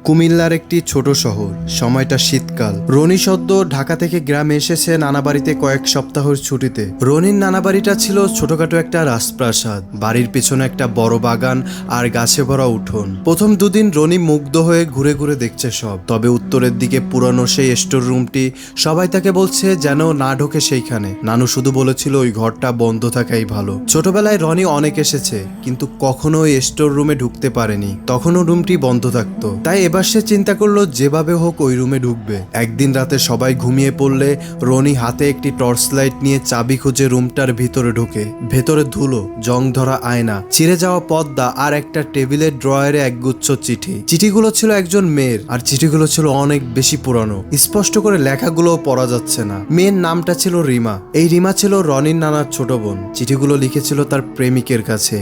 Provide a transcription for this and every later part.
কুমিল্লার একটি ছোট শহর। সময়টা শীতকাল। রনি সদ্য ঢাকা থেকে গ্রামে এসেছে নানা বাড়িতে কয়েক সপ্তাহের ছুটিতে। রনির নানা বাড়িটা ছিল ছোটখাটো একটা রাজপ্রাসাদ। বাড়ির পেছনে একটা বড় বাগান আর গাছে ভরা উঠোন। প্রথম দুদিন রনি মুগ্ধ হয়ে ঘুরে ঘুরে দেখছে সব। তবে উত্তরের দিকে পুরানো সেই স্টোর রুমটি, সবাই তাকে বলছে যেন না ঢোকে সেইখানে। নানু শুধু বলেছিল ওই ঘরটা বন্ধ থাকাই ভালো। ছোটবেলায় রনি অনেক এসেছে, কিন্তু কখনো ওই স্টোর রুমে ঢুকতে পারেনি। তখনও রুমটি বন্ধ থাকতো। তাই এবার সে চিন্তা করলো যেভাবে হোক ওই রুমে ঢুকবে। একদিন রাতে সবাই ঘুমিয়ে পড়লে রনি হাতে একটি টর্চ লাইট নিয়ে চাবি খুঁজে রুমটার ভিতরে ঢোকে। ভেতরে ধুলো, জং ধরা আয়না, ছিঁড়ে যাওয়া পর্দা আর একটা টেবিলের ড্রয়ারে একগুচ্ছ চিঠি। চিঠিগুলো ছিল একজন মেয়ের, আর চিঠিগুলো ছিল অনেক বেশি পুরানো। স্পষ্ট করে লেখাগুলোও পড়া যাচ্ছে না। মেয়ের নামটা ছিল রিমা। এই রিমা ছিল রনির নানার ছোট বোন। চিঠিগুলো লিখেছিল তার প্রেমিকের কাছে।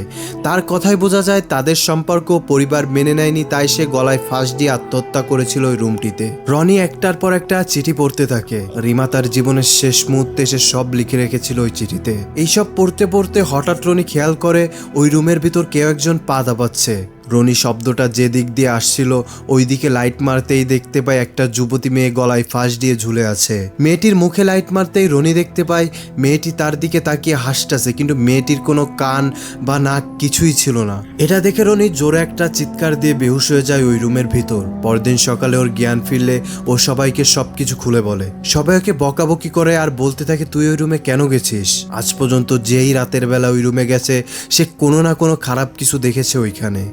তার কথাই বোঝা যায় তাদের সম্পর্ক পরিবার মেনে নেয়নি, তাই সে গলায় ফাঁস দিয়ে আত্মহত্যা করেছিল ওই রুমটিতে। রনি একটার পর একটা চিঠি পড়তে থাকে। রিমা তার জীবনের শেষ মুহূর্তে সে সব লিখে রেখেছিল ওই চিঠিতে। এইসব পড়তে পড়তে হঠাৎ রনি খেয়াল করে ওই রুমের ভিতর কেউ একজন পা দাবাচ্ছে। রনি শব্দটা যে দিক দিয়ে আসছিল ওই দিকে লাইট মারতেই দেখতে পায় একটা যুবতী মেয়ে গলায় ফাঁস দিয়ে ঝুলে আছে। মেয়েটির মুখে লাইট মারতেই রনি দেখতে পায় মেয়েটি তার দিকে তাকিয়ে হাসতেছে, কিন্তু মেয়েটির কোনো কান বা নাক কিছুই ছিল না। এটা দেখে রনি জোরে একটা চিৎকার দিয়ে বেহুশ হয়ে যায় ওই রুমের ভিতর। পরদিন সকালে ওর জ্ঞান ফিরলে ও সবাইকে সবকিছু খুলে বলে। সবাই ওকে বকাবকি করে আর বলতে থাকে তুই ওই রুমে কেন গেছিস। আজ পর্যন্ত যেই রাতের বেলা ওই রুমে গেছে সে কোনো না কোনো খারাপ কিছু দেখেছে ওইখানে।